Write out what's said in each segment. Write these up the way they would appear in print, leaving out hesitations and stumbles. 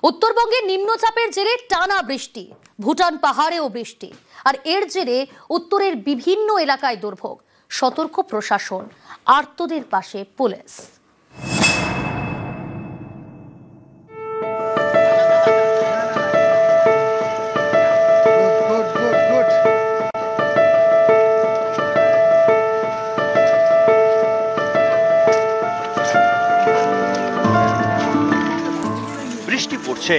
উত্তরবঙ্গে নিম্নচাপের জেরে টানা বৃষ্টি, ভুটান পাহাড়েও বৃষ্টি, আর এর জেরে উত্তরের বিভিন্ন এলাকায় দুর্ভোগ। সতর্ক প্রশাসন, আর্তদের পাশে পুলিশ। বৃষ্টি পড়ছে,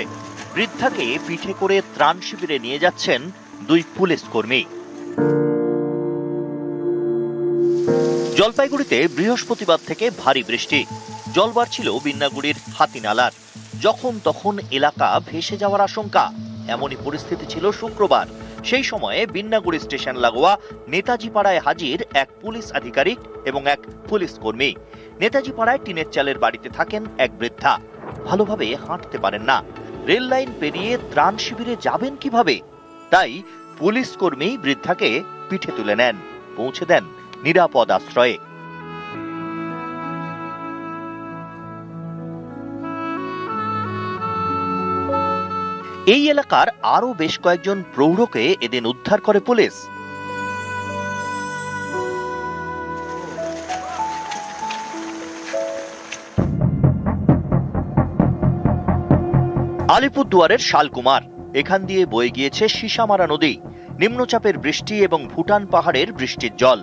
বৃদ্ধাকে পিঠে করে ত্রাণ শিবিরে নিয়ে যাচ্ছেন দুই পুলিশ কর্মী। জলপাইগুড়িতে বৃহস্পতিবার থেকে ভারী বৃষ্টি, জল বাড়ছিল বিন্নাগুড়ির হাতিনালার। যখন তখন এলাকা ভেসে যাওয়ার আশঙ্কা, এমনই পরিস্থিতি ছিল শুক্রবার। সেই সময়ে বিন্নাগুড়ি স্টেশন লাগোয়া নেতাজি পাড়ায় হাজির এক পুলিশ আধিকারিক এবং এক পুলিশ কর্মী। নেতাজি পাড়ায় টিনের চালের বাড়িতে থাকেন এক বৃদ্ধা, ভালোভাবে হাঁটতে পারেন না। রেল লাইন পেরিয়ে ত্রাণ শিবিরে যাবেন কিভাবে? তাই পুলিশ কর্মী বৃদ্ধাকে পিঠে তুলে নেন, পৌঁছে দেন নিরাপদ আশ্রয়ে। এই এলাকার আরো বেশ কয়েকজন প্রৌঢ়কে এদিন উদ্ধার করে পুলিশ। আলিপুরদুয়ারের শালকুমার, এখান দিয়ে বয়ে গিয়েছে সীসামারা নদী। নিম্নচাপের বৃষ্টি এবং ভুটান পাহাড়ের বৃষ্টির জল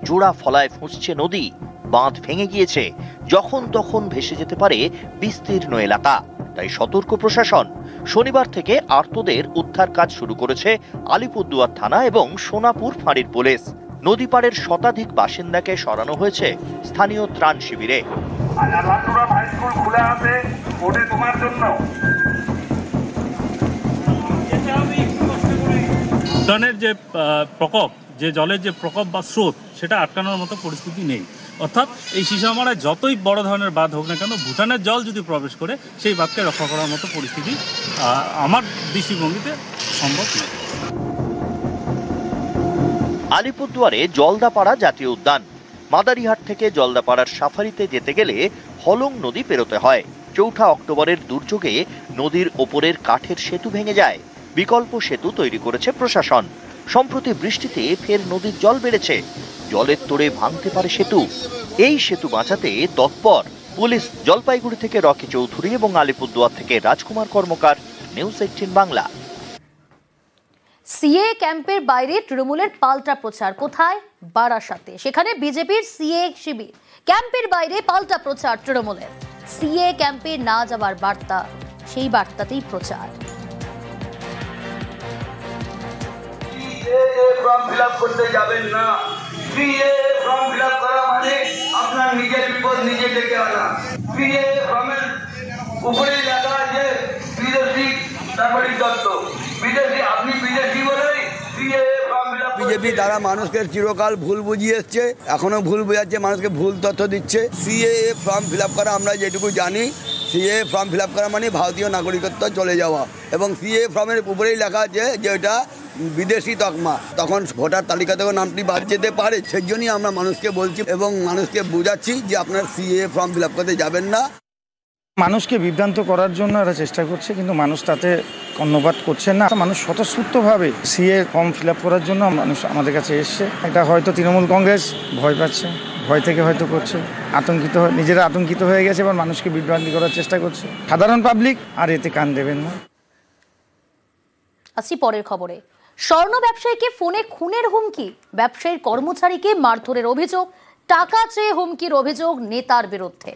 জোড়া ফলায় ফুঁসছে নদী, বাঁধ ভেঙে গিয়েছে। যখন তখন ভেসে যেতে পারে বিস্তীর্ণ এলাকা, তাই সতর্ক প্রশাসন। শনিবার থেকে আর্তদের উদ্ধার কাজ শুরু করেছে আলিপুরদুয়ার থানা এবং সোনাপুর ফাঁড়ির পুলিশ। নদী পাড়ের শতাধিক বাসিন্দাকে সরানো হয়েছে স্থানীয় ত্রাণ শিবিরে। ভুটানের যে প্রকোপ, যে জলের যে প্রকোপ বা স্রোত, সেটা আটকানোর মতো পরিস্থিতি নেই। অর্থাৎ এই সীসামারায় যতই বড় ধরনের বাঁধ হোক না কেন, ভুটানের জল যদি প্রবেশ করে সেই বাঁধকে রক্ষা করার মতো পরিস্থিতি আমার দৃষ্টিভঙ্গিতে সম্ভব নয়। আলিপুরদুয়ারে জলদাপাড়া জাতীয় উদ্যান। মাদারিহাট থেকে জলদাপাড়ার সাফারিতে যেতে গেলে হলং নদী পেরোতে হয়। ৪ অক্টোবরের দুর্যোগে নদীর ওপরের কাঠের সেতু ভেঙে যায়। বিকল্প সেতু তৈরি করেছে প্রশাসন। সম্প্রতি বৃষ্টিতে ফের নদীর জল বেড়েছে, জলের তোড়ে ভাঙতে পারে সেতু। এই সেতু বাঁচাতে তৎপর পুলিশ। জলপাইগুড়ি থেকে রকি চৌধুরী এবং আলিপুরদুয়ার থেকে রাজকুমার কর্মকার, নিউজ 18 বাংলা। সিএ ক্যাম্পের বাইরে তৃণমূলের পাল্টা প্রচার। কোথায়? বারাসাতে। সেখানে বিজেপির সিএ শিবির। ক্যাম্পের বাইরে পাল্টা প্রচার তৃণমূলের। সিএ ক্যাম্পে না যাওয়ার বার্তা, সেই বার্তাতেই প্রচার। ফর্ম ফিল আপ করতে যাবেন না। ফর্ম ফিল আপ করা মানে আপনার নিজের বিপদ নিজে ডেকে আনা। ফর্মের উপরে লেখা আছে বিদেশি নাগরিক দত্ত। বিদেশি, আপনি বিদেশি বলেই বিজেপি দ্বারা মানুষকে চিরকাল ভুল বুঝিয়ে এসছে, এখনো ভুল বোঝাচ্ছে, মানুষকে ভুল তথ্য দিচ্ছে। সিএএ ফর্ম ফিল আপ করা আমরা যেটুকু জানি, সিএএ ফর্ম ফিল আপ করা মানে ভারতীয় নাগরিকত্ব চলে যাওয়া। এবং সিএএ ফর্মের উপরেই লেখা আছে যে এটা বিদেশি তকমা, তখন ভোটার তালিকা থেকে নামটি বাদ যেতে পারে। সেই জন্যই আমরা মানুষকে বলছি এবং মানুষকে বোঝাচ্ছি যে আপনার সিএএ ফর্ম ফিল আপ করতে যাবেন না। মানুষকে বিভ্রান্ত করার জন্য এরা চেষ্টা করছে, কিন্তু মানুষ তাতে কর্ণপাত করছে না। মানুষ স্বতঃস্ফূর্তভাবে সিএ ফর্ম ফিল আপ করার জন্য মানুষ আমাদের কাছে এসছে। এটা হয়তো তৃণমূল কংগ্রেস ভয় পাচ্ছে, ভয় থেকে হয়তো করছে, আতঙ্কিত, নিজেরা আতঙ্কিত হয়ে গেছে, এবার মানুষকে বিভ্রান্তি করার চেষ্টা করছে। সাধারণ পাবলিক আর এতে কান দেবেন না। আসি পরের খবরে। স্বর্ণ ব্যবসায়ীকে ফোনে খুনের হুমকি, ব্যবসায়ীর কর্মচারীকে মারধরের অভিযোগ, টাকা চেয়ে হুমকির অভিযোগ নেতার বিরুদ্ধে।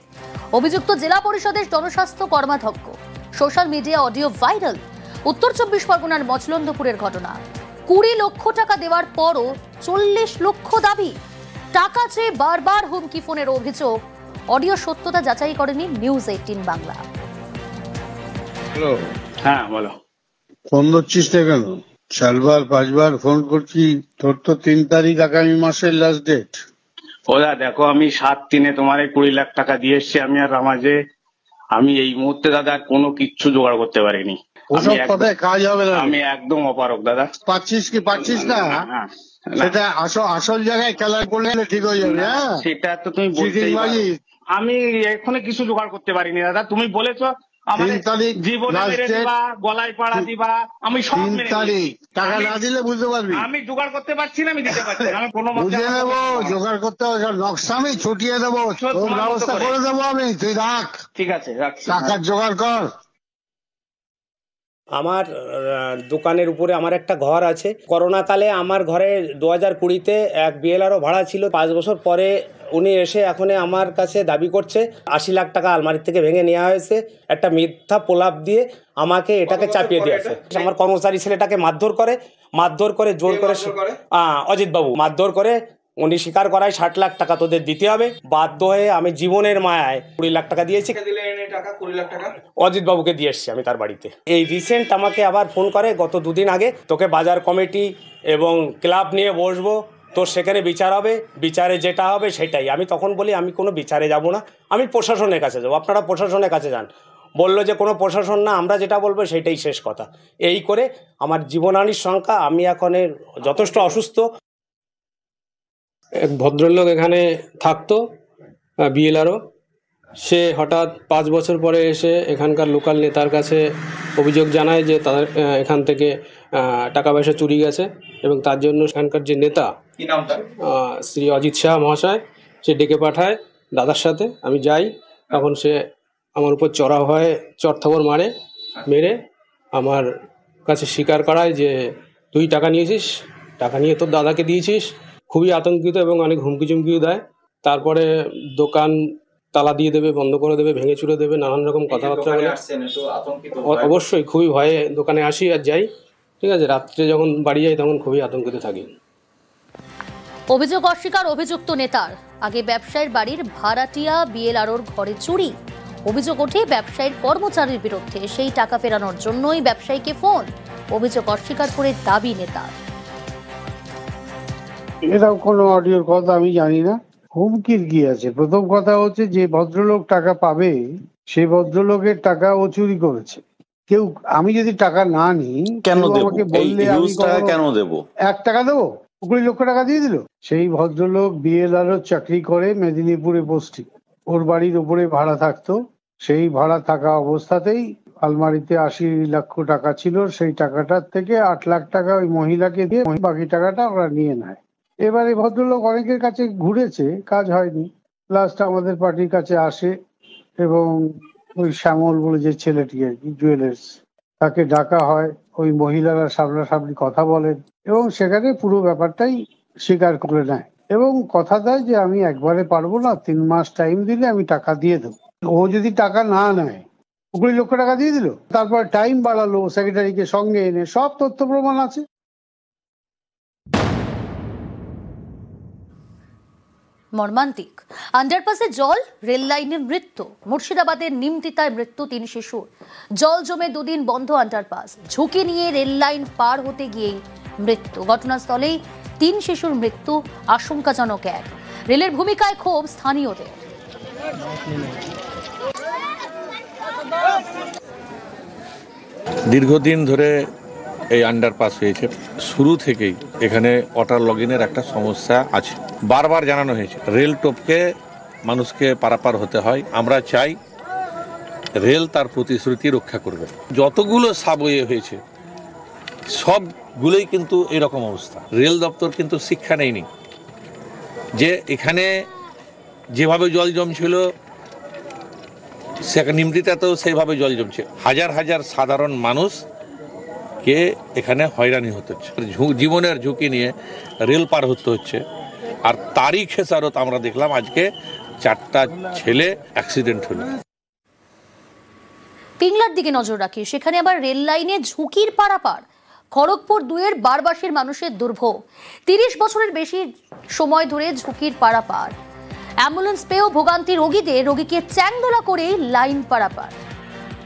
অভিযুক্ত জেলা পরিষদের জনস্বাস্থ্য কর্মাধ্যক্ষ। Social media audio viral. উত্তর 24 পরগনার মচলন্দপুরের ঘটনা। 20 লক্ষ টাকা দেওয়ার পরও 40 লক্ষ দাবি। টাকা চেয়ে বারবার হুমকি ফোনের অভিযোগ। অডিও সত্যতা যাচাই করেনি নিউজ 18 বাংলা। হ্যালো, হ্যাঁ বলো। ফোন করছিস না কেন? 4বার 5বার ফোন করছি, তোর তো 3 তারিখ আগামী মাসের লাস্ট ডেট। ওদা দেখো, আমি 7/3 তোমার 20 লাখ টাকা দিয়ে এসছি। আমি আর রামাজে আমি এই মুহূর্তে দাদা কোনো কিচ্ছু জোগাড় করতে পারিনি। ওসব কথায় কাজ হবে না। আমি একদম অপারক দাদা। পাচ্ছিস কি পাচ্ছিস না, সেটা আসল জায়গায় খেলা করলে ঠিক হয়ে যাবে। সেটা তো তুমি বলতেই পারো। আমি এখনো কিছু জোগাড় করতে পারিনি দাদা। তুমি বলেছো 3 তারিখ জীবনে মেরে দিবা, গলায় পাড়া দিবা, আমি সব 3 মেনে তারিখ নিয়েছি। টাকা না দিলে বুঝতে পারবি। আমি জোগাড় করতে পারছি না, আমি দিতে পারছি না, আমি কোনো মতে বুঝে নেবো, জোগাড় করতে হবে, নকশা আমি ছুটিয়ে দেবো, তোর ব্যবস্থা করে দেবো আমি, তুই রাখ। ঠিক আছে, রাখছি। টাকার জোগাড় কর। আমার দোকানের উপরে আমার একটা ঘর আছে। করোনা কালে আমার ঘরে 2020-তে এক বিএলআরও ভাড়া ছিল। 5 বছর পরে উনি এসে এখন আমার কাছে দাবি করছে 80 লাখ টাকা আলমারি থেকে ভেঙে নেওয়া হয়েছে। একটা মিথ্যা প্রলাপ দিয়ে আমাকে এটাকে চাপিয়ে দিয়েছে। আমার কর্মচারী ছেলেটাকে মারধর করে জোর করে অজিত বাবু মারধর করে উনি স্বীকার করায় 60 লাখ টাকা তোদের দিতে হবে। বাধ্য হয়ে আমি জীবনের মায়ায় 20 লাখ টাকা দিয়েছি। অজিত বাবুকে দিয়ে এসছি আমি তার বাড়িতে। এই রিসেন্ট আমাকে আবার ফোন করে গত 2 দিন আগে, তোকে বাজার কমিটি এবং ক্লাব নিয়ে বসবো, তোর সেখানে বিচার হবে, বিচারে যেটা হবে সেটাই। আমি তখন বলি আমি কোনো বিচারে যাব না, আমি প্রশাসনের কাছে যাবো, আপনারা প্রশাসনের কাছে যান। বললো যে কোনো প্রশাসন না, আমরা যেটা বলবো সেটাই শেষ কথা। এই করে আমার জীবনহানির সংখ্যা, আমি এখন যথেষ্ট অসুস্থ। এক ভদ্রলোক এখানে থাকতো, বিএলআরও, সে হঠাৎ 5 বছর পরে এসে এখানকার লোকাল নেতার কাছে অভিযোগ জানায় যে তাদের এখান থেকে টাকা পয়সা চুরি গেছে, এবং তার জন্য এখানকার যে নেতা শ্রী অজিত শাহ মহাশয়, সে ডেকে পাঠায় দাদার সাথে। আমি যাই, তখন সে আমার উপর চড়াও হয়, চড়থাবড় মেরে আমার কাছে স্বীকার করায় যে তুই টাকা নিয়েছিস, টাকা নিয়ে তোর দাদাকে দিয়েছিস। খুবই আতঙ্কিত এবং অনেক হুমকি চুমকিও দেয়। তারপরে দোকান তালা দিয়ে দেবে, বন্ধ করে দেবে, ভেঙে চুরে দেবে, নানান রকম কথাবার্তা বলে। অবশ্যই খুবই ভয়ে দোকানে আসি আর যাই। ঠিক আছে, রাত্রে যখন বাড়ি যাই তখন খুবই আতঙ্কিত থাকি। অভিযোগ অস্বীকার অভিযুক্ত নেতার। আগে ব্যবসায়ীর বাড়ির ভাড়াটিয়া বিএলআরওর ঘরে চুরি। অভিযোগ ওঠে ব্যবসায়ীর কর্মচারীর বিরুদ্ধে। সেই টাকা ফেরানোর জন্যই ব্যবসায়ীকে ফোন। অভিযোগ অস্বীকার করে দাবি নেতার। এরকম কোনো অডিওর কথা আমি জানি না। হুমকির কি আছে? প্রথম কথা হচ্ছে, যে ভদ্রলোক টাকা পাবে সেই ভদ্রলোকের টাকা ও চুরি করেছে। কেউ, আমি যদি টাকা না নিই, কেন দেব? আমাকে বললে আমি কেন দেব? 1 টাকা দেবো? 20 লক্ষ টাকা দিয়ে দিল। সেই ভদ্রলোক বিএলআরও চাকরি করে মেদিনীপুরে পোস্টিং, ওর বাড়ির উপরে ভাড়া থাকতো। সেই ভাড়া থাকা অবস্থাতেই আলমারিতে 80 লক্ষ টাকা ছিল, সেই টাকাটার থেকে 8 লাখ টাকা ওই মহিলাকে দিয়ে বাকি টাকাটা ওরা নিয়ে নেয়। এবারে ভদ্রলোক অনেকের কাছে ঘুরেছে, কাজ হয়নি। লাস্ট আমাদের পার্টির কাছে আসে এবং ওই শ্যামল বলে যে ছেলেটি আর কি, জুয়েলার্স, তাকে ডাকা হয়। ওই মহিলারা সামনাসামনি কথা বলেন এবং সেখানে পুরো ব্যাপারটাই স্বীকার করে নেয় এবং কথা দেয় যে আমি একবারে পারবো না, 3 মাস টাইম দিলে আমি টাকা দিয়ে দেবো। ও যদি টাকা না নেয়, 20 লক্ষ টাকা দিয়ে দিল। তারপর টাইম বাড়ালো, সেক্রেটারিকে সঙ্গে এনে, সব তথ্য প্রমাণ আছে। মর্মান্তিক। আন্ডারপাসে জল, রেল লাইনের মৃত্যু। মুর্শিদাবাদের নিমতিতায় মৃত্যু 3 শিশুর। জল জমে 2 দিন বন্ধ আন্ডারপাস। ঝুঁকি নিয়ে রেল লাইন পার হতে গিয়েই মৃত্যু। ঘটনাস্থলেই 3 শিশুর মৃত্যু, আশঙ্কাজনক এক। রেলের ভূমিকায় ক্ষোভ স্থানীয়দের। দীর্ঘদিন ধরে এই আন্ডারপাস হয়েছে, শুরু থেকেই এখানে ওয়াটার লগিনের একটা সমস্যা আছে। বারবার জানানো হয়েছে রেল টপকে মানুষকে পারাপার হতে হয়। আমরা চাই রেল তার প্রতিশ্রুতি রক্ষা করবে। যতগুলো সাবওয়ে হয়েছে সবগুলোই কিন্তু এরকম অবস্থা। রেল দপ্তর কিন্তু শিক্ষা নেয়নি যে এখানে যেভাবে জল জমছিল নিমতিতাতেও সেইভাবে জল জমছে। হাজার হাজার সাধারণ মানুষকে এখানে হয়রানি হতে হচ্ছে, জীবনের ঝুঁকি নিয়ে রেল পার হতে হচ্ছে। আর তারই খেসারত আমরা দেখলাম আজকে 4টা ছেলে অ্যাক্সিডেন্ট হলো। পিংলার দিকে নজর রাখি, সেখানে আবার রেল লাইনে ঝুঁকির পারাপার। খড়গপুর 2-এর বারবাসীর মানুষের দুর্ভোগ। 30 বছরের বেশি সময় ধরে ঝুঁকির পারাপার। অ্যাম্বুলেন্স পেয়েও ভোগান্তি রোগীকে চ্যাংদোলা করে লাইন পারাপার।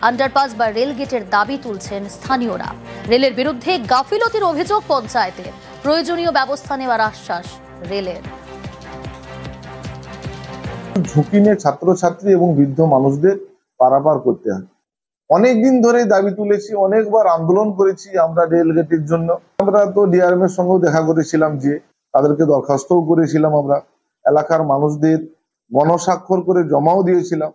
আন্ডারপাস বা রেল গেটের দাবি তুলছেন স্থানীয়রা। রেলের বিরুদ্ধে গাফিলতির অভিযোগ পঞ্চায়েতের। প্রয়োজনীয় ব্যবস্থা নেওয়ার আশ্বাস রেলের। ঝুঁকি নিয়ে ছাত্রছাত্রী এবং বৃদ্ধ মানুষদের পারাপার করতে হয়। অনেকদিন ধরে দাবি তুলেছি, অনেকবার আন্দোলন করেছি আমরা রেল গেটের জন্য। আমরা তো ডিআরএম এর সঙ্গেও দেখা করেছিলাম, যে তাদেরকে দরখাস্তও করেছিলাম। আমরা এলাকার মানুষদের গণস্বাক্ষর করে জমাও দিয়েছিলাম।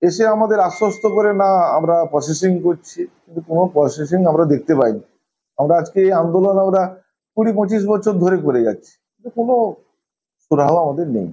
এসে আমাদের আশ্বস্ত করে না আমরা প্রসেসিং করছি, কিন্তু কোনো প্রসেসিং আমরা দেখতে পাইনি। আমরা আজকে এই আন্দোলন আমরা 20-25 বছর ধরে করে যাচ্ছি, কিন্তু কোনো সুরাহা আমাদের নেই।